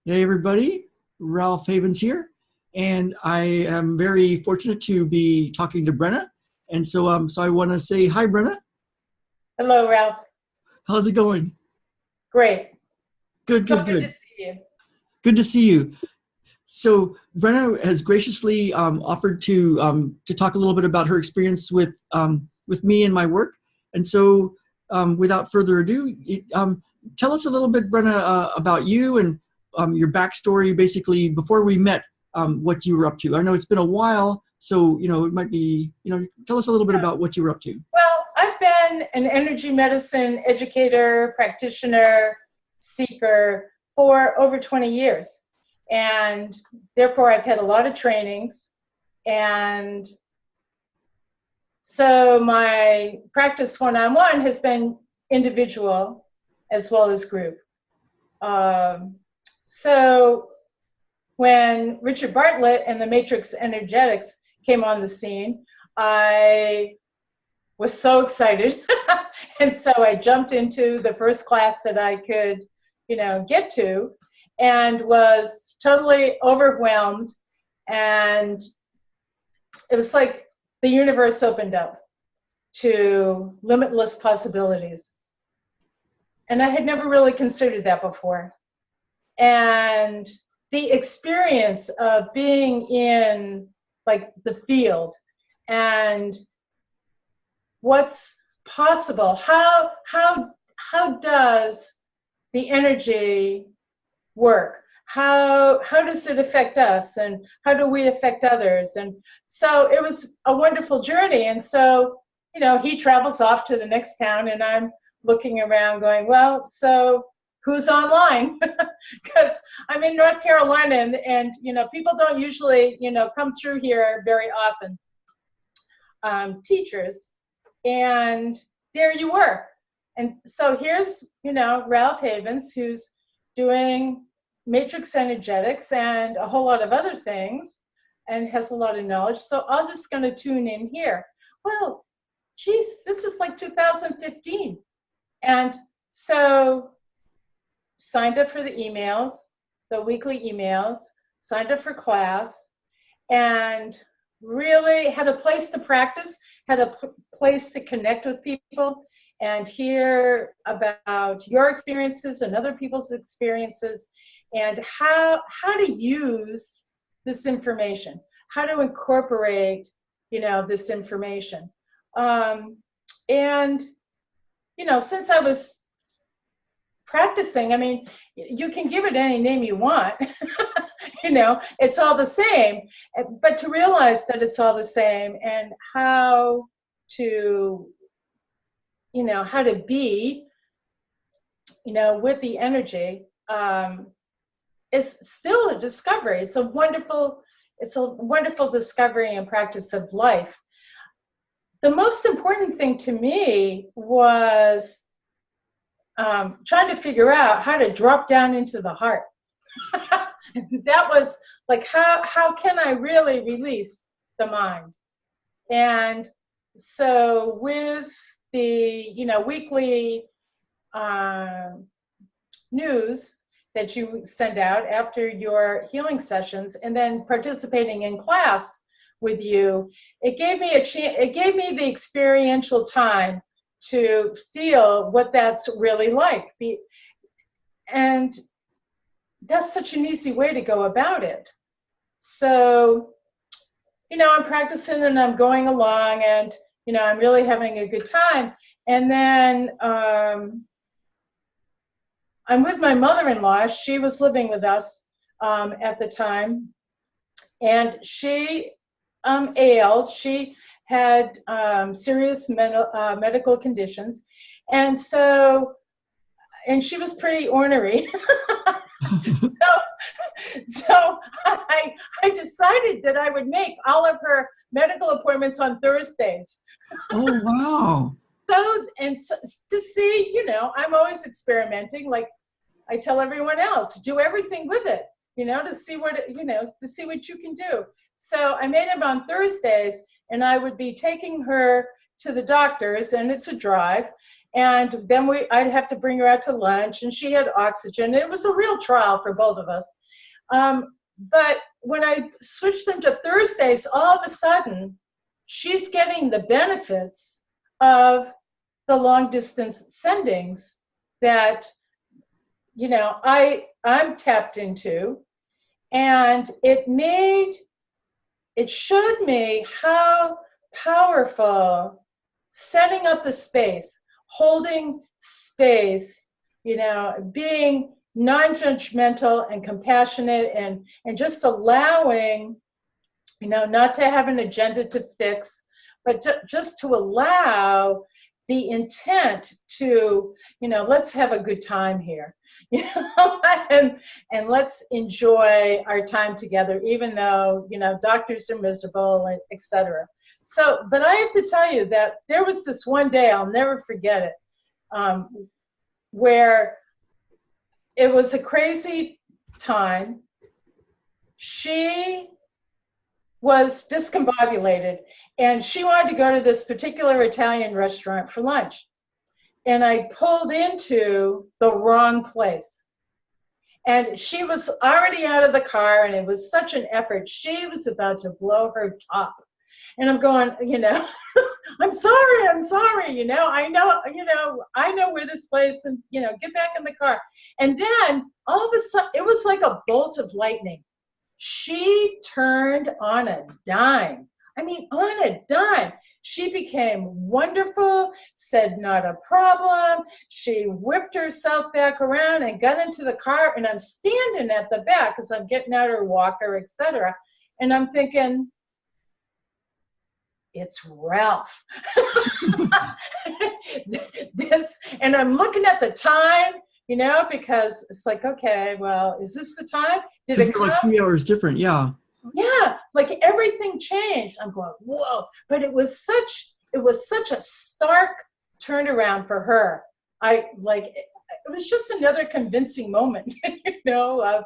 Hey everybody, Ralph Havens here, and I am very fortunate to be talking to Brenna. And so I want to say hi, Brenna. Hello, Ralph. How's it going? Great. Good, So good, good to good. see you. Good to see you. So Brenna has graciously offered to talk a little bit about her experience with me and my work. And so, without further ado, tell us a little bit, Brenna, about you and your backstory. Basically, before we met, what you were up to. I know it's been a while, so it might be tell us a little bit about what you were up to. Well, I've been an energy medicine educator, practitioner, seeker for over 20 years. And therefore, I've had a lot of trainings. And so my practice one-on-one has been individual as well as group. So when Richard Bartlett and the Matrix Energetics came on the scene, I was so excited. And so I jumped into the first class that I could, get to, and was totally overwhelmed. And it was like the universe opened up to limitless possibilities. And I had never really considered that before. And the experience of being in like the field and what's possible, how does the energy work? How does it affect us, and how do we affect others? And so it was a wonderful journey. And so, he travels off to the next town, and I'm looking around going, well, so who's online? Because I'm in North Carolina, and people don't usually, come through here very often, teachers. And there you were. And so here's, Ralph Havens, who's doing matrix energetics and a whole lot of other things and has a lot of knowledge. So I'm just going to tune in here. Well, geez, this is like 2015. And so signed up for the emails, the weekly emails, signed up for class, and really had a place to practice, had a place to connect with people and hear about your experiences and other people's experiences, and how to use this information, how to incorporate, this information. And, since I was practicing, I mean, you can give it any name you want. It's all the same, but to realize that it's all the same and how to, how to be, with the energy, is still a discovery. It's a wonderful discovery and practice of life. The most important thing to me was trying to figure out how to drop down into the heart. That was like, how can I really release the mind? And so with the weekly news that you send out after your healing sessions, and then participating in class with you, it gave me it gave me the experiential time to feel what that's really like. And that's such an easy way to go about it. So, I'm practicing and I'm going along, and, I'm really having a good time. And then I'm with my mother-in-law. She was living with us at the time, and she ailed. She had serious medical conditions. And so, and she was pretty ornery. So I decided that I would make all of her medical appointments on Thursdays. Oh wow! So to see, I'm always experimenting. Like I tell everyone else, do everything with it, to see what you can do. So I made them on Thursdays, and I would be taking her to the doctors, and it's a drive, And then I'd have to bring her out to lunch, and she had oxygen. It was a real trial for both of us. But when I switched them to Thursdays, all of a sudden, she's getting the benefits of the long distance sendings that, you know, I'm tapped into. And it showed me how powerful setting up the space, holding space, you know, being non-judgmental and compassionate, and just allowing, you know, not to have an agenda to fix, but just to allow the intent to, you know, let's have a good time here, you know, and let's enjoy our time together, even though, you know, doctors are miserable, etc. So, but I have to tell you that there was this one day, I'll never forget it, where it was a crazy time. She was discombobulated, and she wanted to go to this particular Italian restaurant for lunch. And I pulled into the wrong place. And she was already out of the car, and it was such an effort. She was about to blow her top. And I'm going, you know, I'm sorry, you know, I know where this place, and, you know, get back in the car. And then all of a sudden, it was like a bolt of lightning. She turned on a dime. I mean, on a dime. She became wonderful, said not a problem. She whipped herself back around and got into the car, and I'm standing at the back because I'm getting out her walker, etc. And I'm thinking, it's Ralph. And I'm looking at the time, you know, because it's like, okay, well, is this the time? Did it come? Like 3 hours different, yeah. Yeah, like everything changed. I'm going, whoa! But it was such a stark turnaround for her. It was just another convincing moment, you know,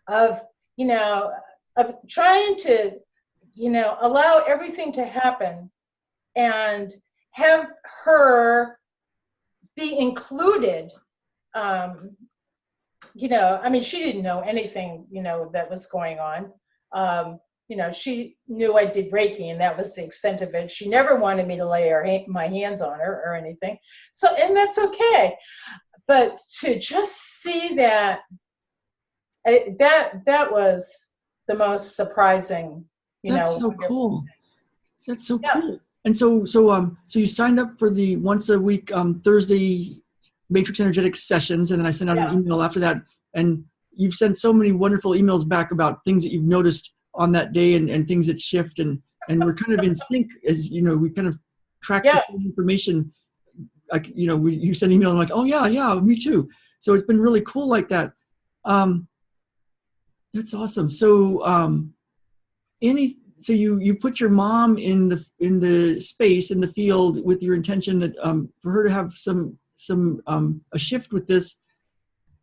of you know, of trying to, you know, allow everything to happen and have her be included. You know, I mean, she didn't know anything, you know, that was going on. You know, she knew I did Reiki, and that was the extent of it. She never wanted me to lay my hands on her or anything. So, and that's okay. But to just see that, that was the most surprising, you know. That's so cool. That's so Yeah. cool. And so you signed up for the once a week Thursday Matrix Energetics sessions, and then I sent out an email after that. And you've sent so many wonderful emails back about things that you've noticed on that day, and things that shift, and we're kind of in sync, as you know, we kind of track the same information. Like, you know, you send email, and I'm like, oh yeah, me too. So it's been really cool like that. That's awesome. So so you put your mom in the space, in the field, with your intention that for her to have some a shift with this.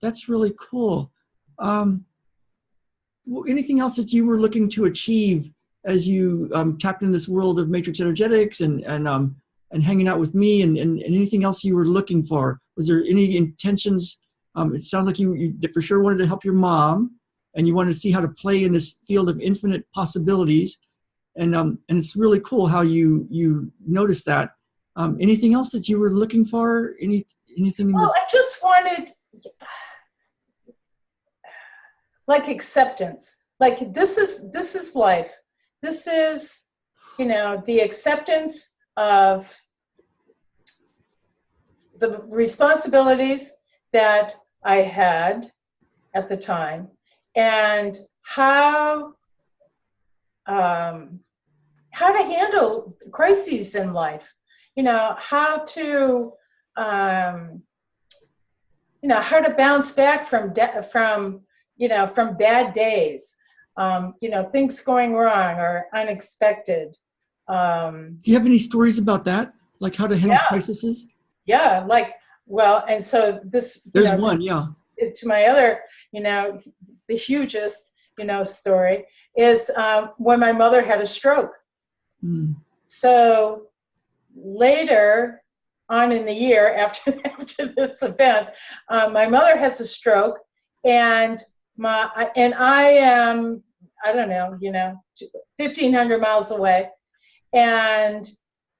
That's really cool. Anything else that you were looking to achieve as you tapped in this world of matrix energetics and hanging out with me, and anything else you were looking for? Was there any intentions? It sounds like you for sure wanted to help your mom, and you wanted to see how to play in this field of infinite possibilities. And it's really cool how you noticed that. Anything else that you were looking for? Anything? Well, I just wanted, like, acceptance. Like, this is life. This is, you know, the acceptance of the responsibilities that I had at the time, and how to handle crises in life. You know, how to you know, how to bounce back from bad days, you know, things going wrong or unexpected. Do you have any stories about that? Like how to handle crises? Yeah, like, well, and so this, there's one, yeah. To my other, you know, the hugest, you know, story is when my mother had a stroke. So later, on in the year after this event, my mother has a stroke, and I am, I don't know, 1,500 miles away, and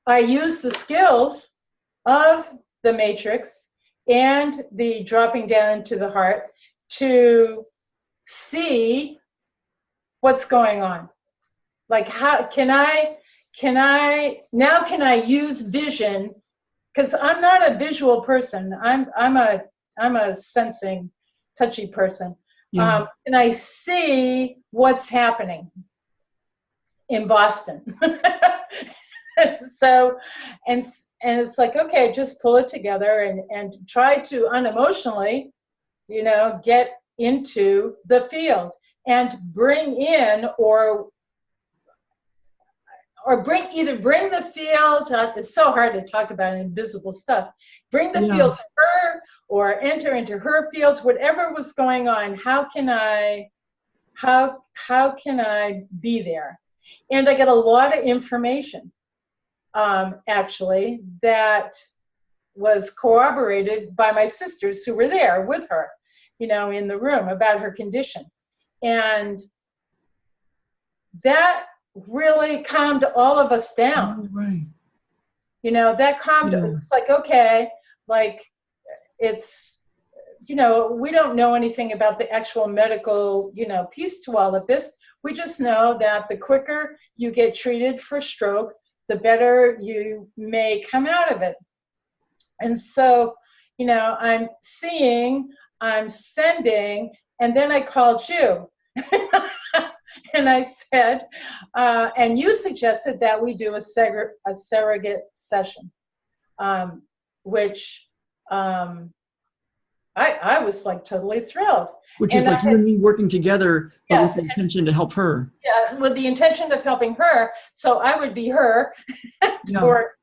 I use the skills of the matrix and the dropping down into the heart to see what's going on. Like, how can I use vision? Because I'm not a visual person. I'm a sensing, touchy person. Yeah. And I see what's happening in Boston. So, and it's like, okay, just pull it together and try to unemotionally, get into the field and bring in or bring the field. It's so hard to talk about invisible stuff. Bring the field to her, or enter into her field. Whatever was going on, how can I be there? And I get a lot of information, actually, that was corroborated by my sisters who were there with her, in the room, about her condition, and that really calmed all of us down. Oh, right. That calmed us. It's like, okay, like, it's, we don't know anything about the actual medical, piece to all of this. We just know that the quicker you get treated for stroke, the better you may come out of it. And so, I'm seeing, I'm sending, and then I called you. And I said, and you suggested that we do a surrogate session, which I was like totally thrilled. Which is like you and me working together, but yes, with the intention to help her. Yeah, with the intention of helping her. So I would be her, or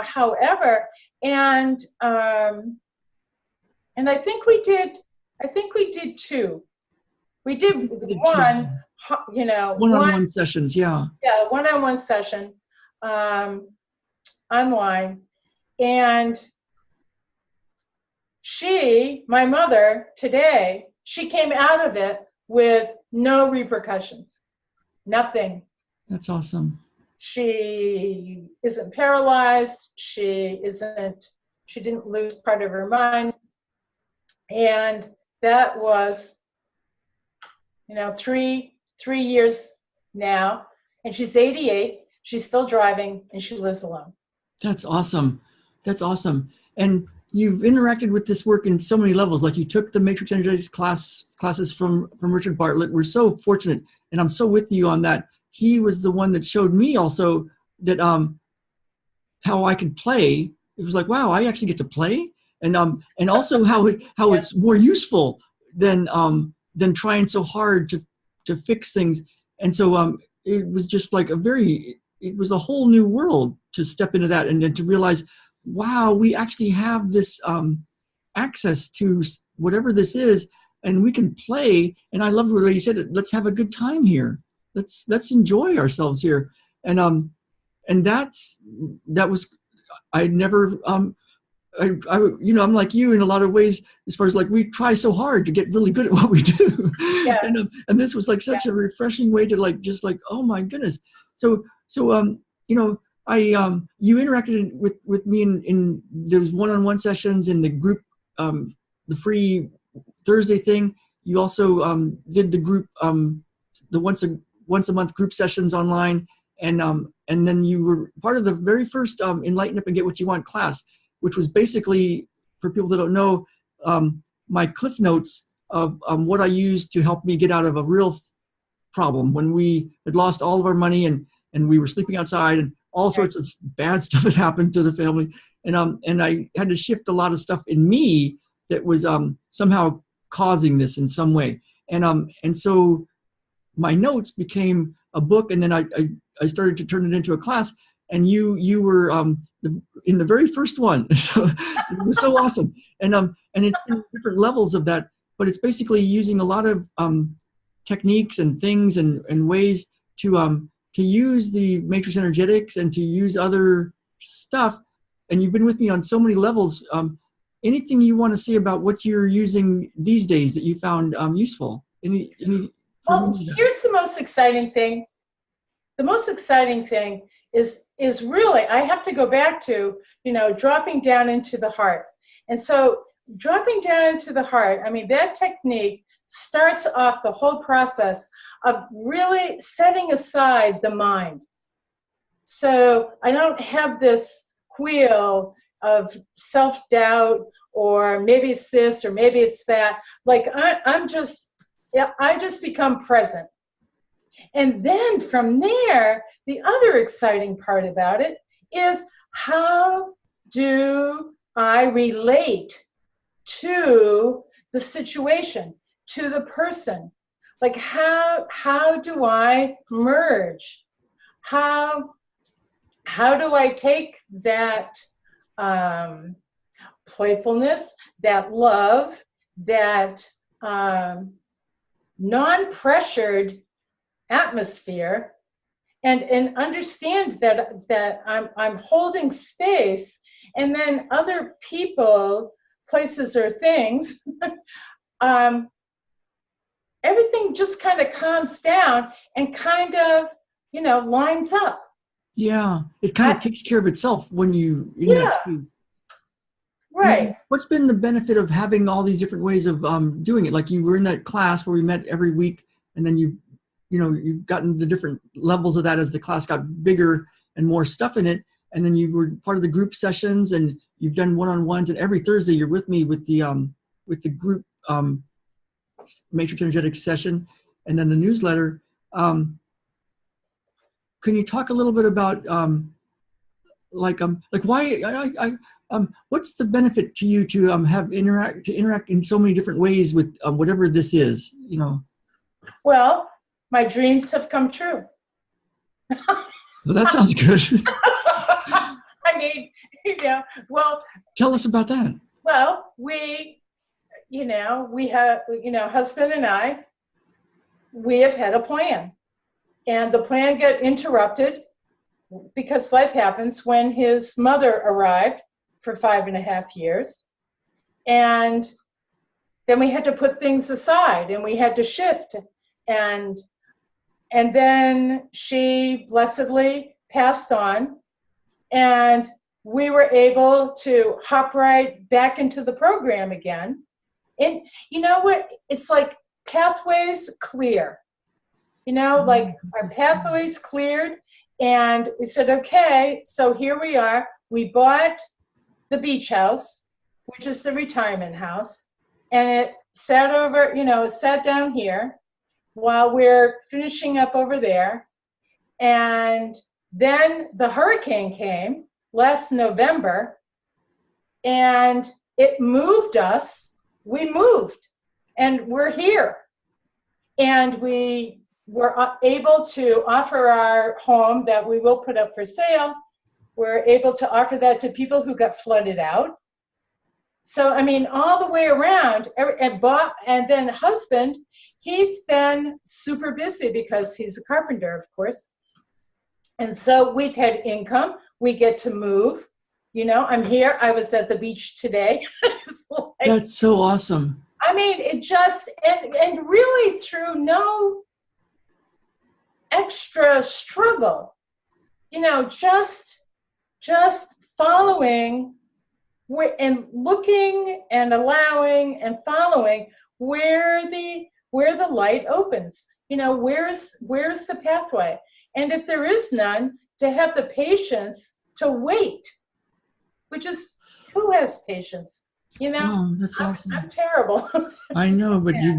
however. And I think we did two. We did one. One-on-one sessions, yeah. Yeah, one-on-one session, online. And my mother, today, she came out of it with no repercussions, nothing. That's awesome. She isn't paralyzed. She didn't lose part of her mind. And that was, 3 years now, and she's 88. She's still driving, and she lives alone. That's awesome. That's awesome. And you've interacted with this work in so many levels. Like, you took the Matrix Energetics classes from Richard Bartlett. We're so fortunate, and I'm so with you on that. He was the one that showed me also that how I could play. It was like, wow, I actually get to play, and also how it's more useful than trying so hard to fix things. And so it was just like it was a whole new world to step into that, and then to realize, wow, we actually have this access to whatever this is, and we can play. And I love the way you said it. Let's have a good time here. Let's enjoy ourselves here. And that was, I never, I'm like you in a lot of ways, as far as like, we try so hard to get really good at what we do. Yeah. And this was like such a refreshing way to like, just like, oh my goodness. So you interacted with me in those one-on-one sessions in the group, the free Thursday thing. You also did the group, the once a month group sessions online, and then you were part of the very first Enlighten Up and Get What You Want class, which was basically, for people that don't know, my cliff notes of what I used to help me get out of a real problem when we had lost all of our money and we were sleeping outside, and all sorts of bad stuff had happened to the family. And I had to shift a lot of stuff in me that was somehow causing this in some way. And so my notes became a book, and then I started to turn it into a class, and you were in the very first one. So it was so awesome. And it's been different levels of that, but it's basically using a lot of techniques and things and ways to use the matrix energetics and to use other stuff and you've been with me on so many levels. Anything you want to say about what you're using these days that you found useful? Well, here's the most exciting thing. The most exciting thing is really, I have to go back to, dropping down into the heart. And so dropping down into the heart, I mean, that technique starts off the whole process of really setting aside the mind. So I don't have this wheel of self-doubt, or maybe it's this, or maybe it's that. Like I just become present. And then from there, the other exciting part about it is, how do I relate to the situation, to the person? Like how do I merge? How do I take that playfulness, that love, that non-pressured atmosphere, and understand that I'm holding space, and then other people, places, or things, everything just kind of calms down and kind of, lines up. Yeah, it kind of takes care of itself when you in that speed. Right. What's been the benefit of having all these different ways of doing it? Like, you were in that class where we met every week, and then you've gotten the different levels of that as the class got bigger and more stuff in it. And then you were part of the group sessions, and you've done one-on-ones, and every Thursday you're with me with the group matrix energetic session, and then the newsletter. Can you talk a little bit about why what's the benefit to you to interact in so many different ways with whatever this is? Well, my dreams have come true. Well, that sounds good. I mean, well. Tell us about that. Well, we have, husband and I, we have had a plan. And the plan got interrupted because life happens, when his mother arrived for 5.5 years. And then we had to put things aside, and we had to shift. And then she blessedly passed on, and we were able to hop right back into the program again. And you know what? It's like pathways clear. Like our pathways cleared, and we said, okay, so here we are. We bought the beach house, which is the retirement house, and it sat down here while we're finishing up over there. And then the hurricane came last November, and it moved us. We moved, and we're here. And we were able to offer our home that we will put up for sale. We're able to offer that to people who got flooded out. So, I mean, all the way around. And then husband, he's been super busy because he's a carpenter, of course. And so we've had income. We get to move. I'm here. I was at the beach today. That's so awesome. I mean, it just, and really through no extra struggle, just following and looking and allowing and following where the light opens. Where's the pathway? And if there is none, to have the patience to wait, which is, who has patience? Oh, that's awesome. I'm terrible. I know, but yeah.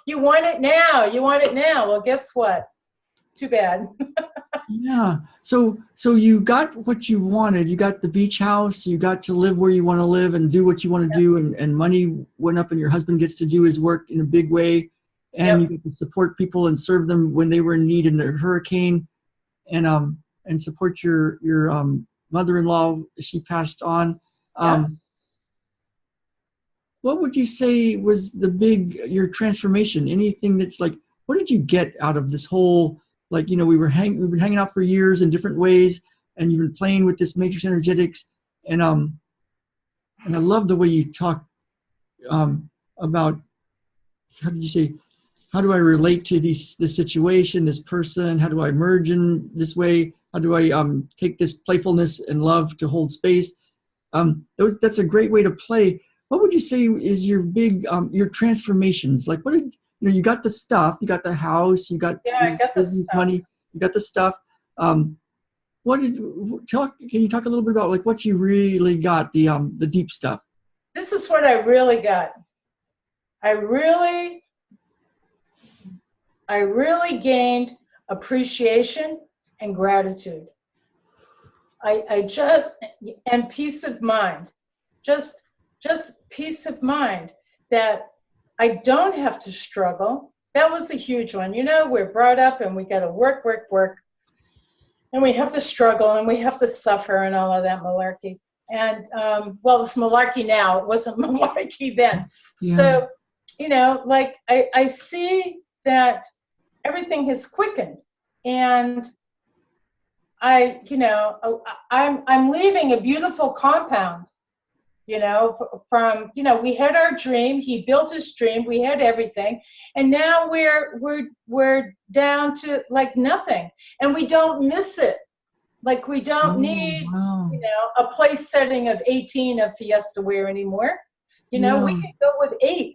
You want it now. Well, guess what? Too bad. Yeah. So you got what you wanted. You got the beach house. You got to live where you want to live and do what you want to do. And money went up, and your husband gets to do his work in a big way. And you get to support people and serve them when they were in need in the hurricane, and support your mother-in-law as she passed on. What would you say was your transformation? Anything that's like, what did you get out of this whole, we've been hanging out for years in different ways, and you've been playing with this matrix energetics, and I love the way you talk about, how did you say, how do I relate to this situation, this person? How do I merge in this way? How do I take this playfulness and love to hold space? That's a great way to play. What would you say is your big your transformations? Like, what did you got the stuff, you got the house, you got I got the stuff. money, you got the stuff. What did talk? Can you talk a little bit about like what you really got, the deep stuff? This is what I really got. I really gained appreciation and gratitude. I just, and peace of mind, just peace of mind that I don't have to struggle. That was a huge one. You know, we're brought up and we got to work, and we have to struggle and we have to suffer and all of that malarkey. And well, it's malarkey now. It wasn't malarkey then. Yeah. So, you know, like I see that everything has quickened, and I'm leaving a beautiful compound, you know, from, you know, we had our dream, he built his dream, we had everything, and now we're down to like nothing, and we don't miss it. Like we don't need, wow. you know, a place setting of 18 of Fiesta wear anymore. You know, we can go with 8.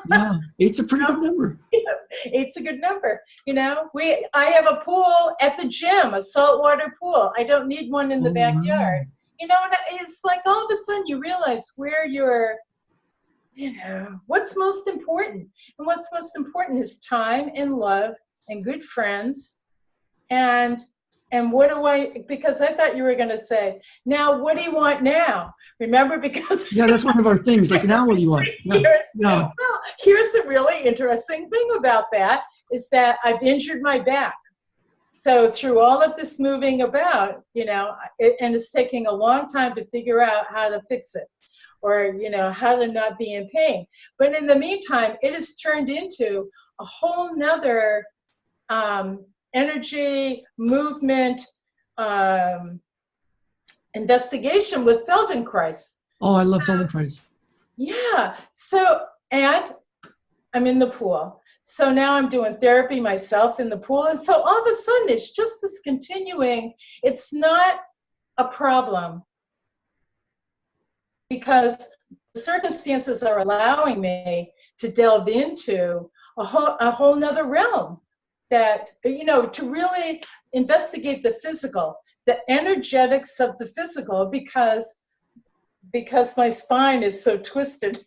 Yeah, 8's a pretty good number. Yeah, 8's a good number. You know, I have a pool at the gym, a saltwater pool. I don't need one in the backyard. Wow. You know, and it's like all of a sudden you realize where you're, you know, what's most important. And what's most important is time and love and good friends. And what do because I thought you were going to say, now, what do you want now? Remember, because yeah, that's one of our things. Like, now what do you want? Yeah. Well, here's the really interesting thing about that is that I've injured my back. So through all of this moving about, you know, and it's taking a long time to figure out how to fix it, or, you know, how to not be in pain. But in the meantime, it has turned into a whole nother energy, movement, investigation with Feldenkrais. Oh, I love Feldenkrais. Yeah. So, and I'm in the pool. So now I'm doing therapy myself in the pool. And so all of a sudden, it's just this continuing. It's not a problem because the circumstances are allowing me to delve into a whole nother realm that, you know, to really investigate the physical, the energetics of the physical, because my spine is so twisted.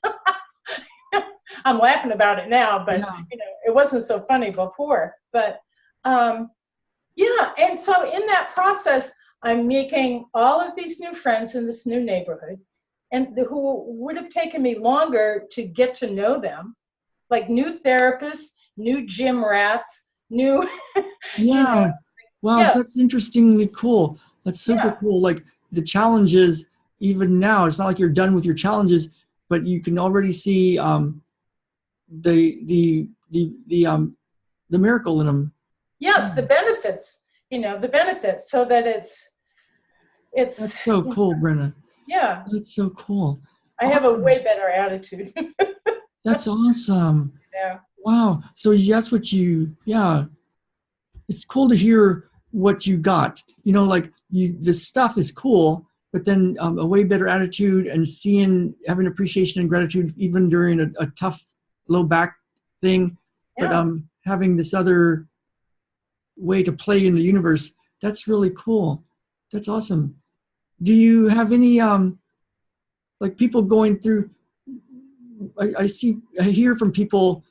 I'm laughing about it now, but yeah. you know, it wasn't so funny before. But yeah, and so in that process, I'm making all of these new friends in this new neighborhood, and who would have taken me longer to get to know them, like new therapists, new gym rats, new. Yeah. You know, wow, yeah. That's interestingly cool. That's super cool. Like the challenges, even now, it's not like you're done with your challenges, but you can already see the miracle in them. Yes, the benefits. You know, the benefits, so that it's. That's so cool, Brenna. Yeah. That's so cool. I have a way better attitude. That's awesome. Yeah. Wow. So that's what yeah. It's cool to hear what you got. You know, like this stuff is cool, but then a way better attitude and having appreciation and gratitude even during a tough low back thing, but having this other way to play in the universe, that's really cool. That's awesome. Do you have any like people going through, I hear from people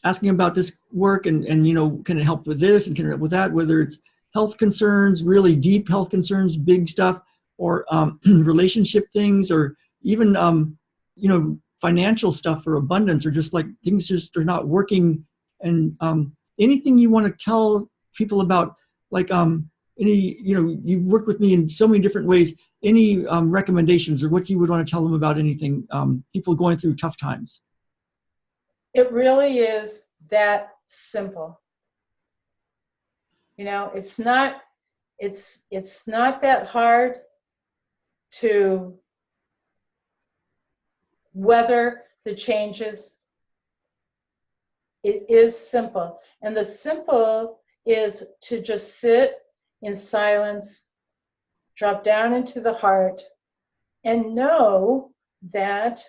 asking about this work and you know, can it help with this and can it help with that, whether it's health concerns, really deep health concerns, big stuff, or relationship things, or even you know, financial stuff for abundance, or just like things just are not working. And anything you want to tell people about, like any, you know, you've worked with me in so many different ways, any recommendations or what you would want to tell them about anything, people going through tough times? It really is that simple. You know, it's not It's not that hard to weather the changes. It is simple. And the simple is to just sit in silence, drop down into the heart, and know that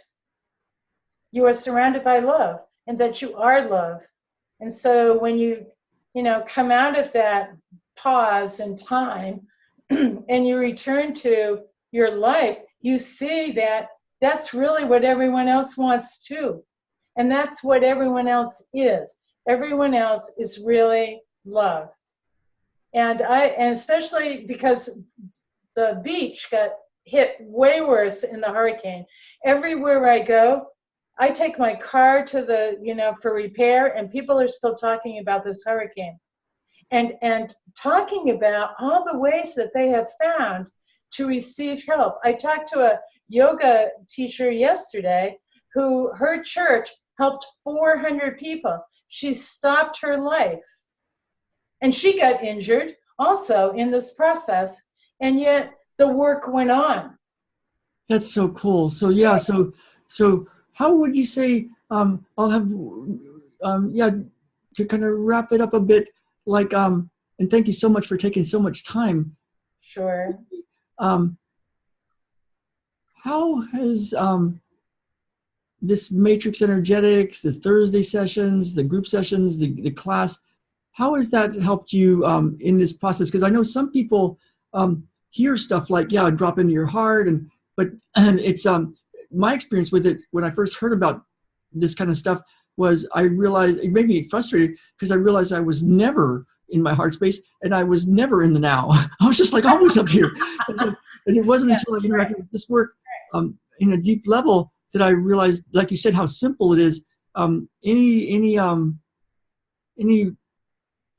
you are surrounded by love and that you are love. And so when you come out of that pause in time and you return to your life, you see that that's really what everyone else wants too. And that's what everyone else is. Everyone else is really love. And especially because the beach got hit way worse in the hurricane. Everywhere I go, I take my car to the, for repair, and people are still talking about this hurricane and talking about all the ways that they have found to receive help. I talked to a yoga teacher yesterday who her church helped 400 people. She stopped her life. And she got injured also in this process, and yet the work went on. That's so cool. So yeah, so how would you say, I'll have, yeah, to kind of wrap it up a bit, like, and thank you so much for taking so much time. Sure. How has this matrix energetics, the Thursday sessions, the group sessions, the class, how has that helped you in this process? Because I know some people hear stuff like, yeah, drop into your heart, but it's my experience with it when I first heard about this kind of stuff was I realized it made me frustrated because I realized I was never in my heart space and I was never in the now. I was just like always up here. And it wasn't until I interacted with this work in a deep level that I realized, like you said, how simple it is. Any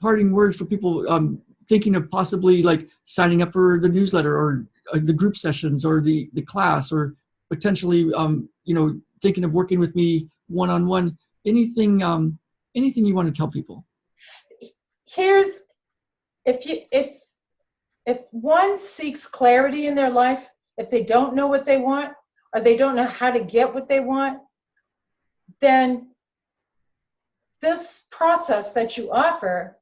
parting words for people thinking of possibly like signing up for the newsletter or the group sessions or the class, or potentially thinking of working with me one-on-one? Anything you want to tell people? Here's, if one seeks clarity in their life, if they don't know what they want or they don't know how to get what they want, then this process that you offer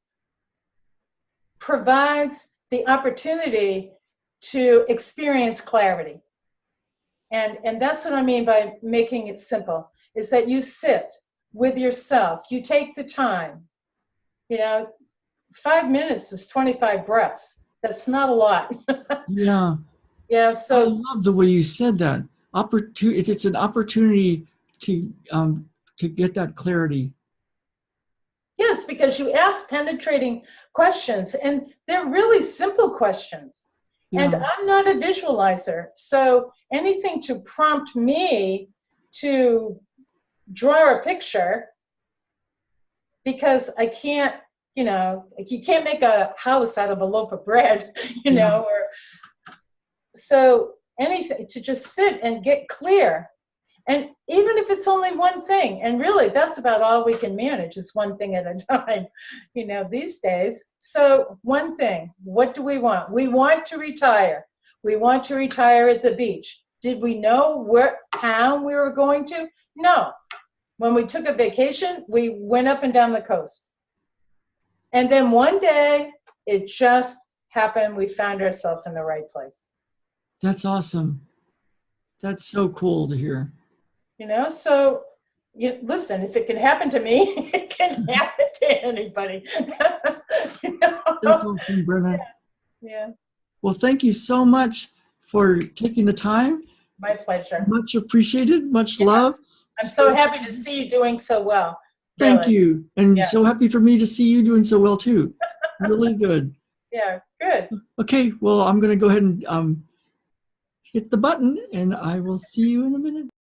provides the opportunity to experience clarity. And that's what I mean by making it simple, is that you sit with yourself, you take the time. 5 minutes is 25 breaths. That's not a lot. Yeah. Yeah. So I love the way you said that. If it's an opportunity to get that clarity. yes, because you ask penetrating questions, and they're really simple questions. Yeah. And I'm not a visualizer, so anything to prompt me to draw a picture, because I can't, like you can't make a house out of a loaf of bread, or so anything to just sit and get clear. And even if it's only one thing, and really that's about all we can manage, is one thing at a time, these days. So one thing, what do we want? We want to retire. We want to retire at the beach. Did we know what town we were going to? No. When we took a vacation, we went up and down the coast. And then one day, it just happened. We found ourselves in the right place. That's awesome. That's so cool to hear. So listen, if it can happen to me, it can happen to anybody. That's awesome, Brenna. Yeah. Well, thank you so much for taking the time. My pleasure. Much appreciated. Much love. I'm so happy to see you doing so well. Thank Really. you. And so happy for me to see you doing so well too. Really good. Yeah, good. Okay, well, I'm going to go ahead and hit the button, and I will see you in a minute.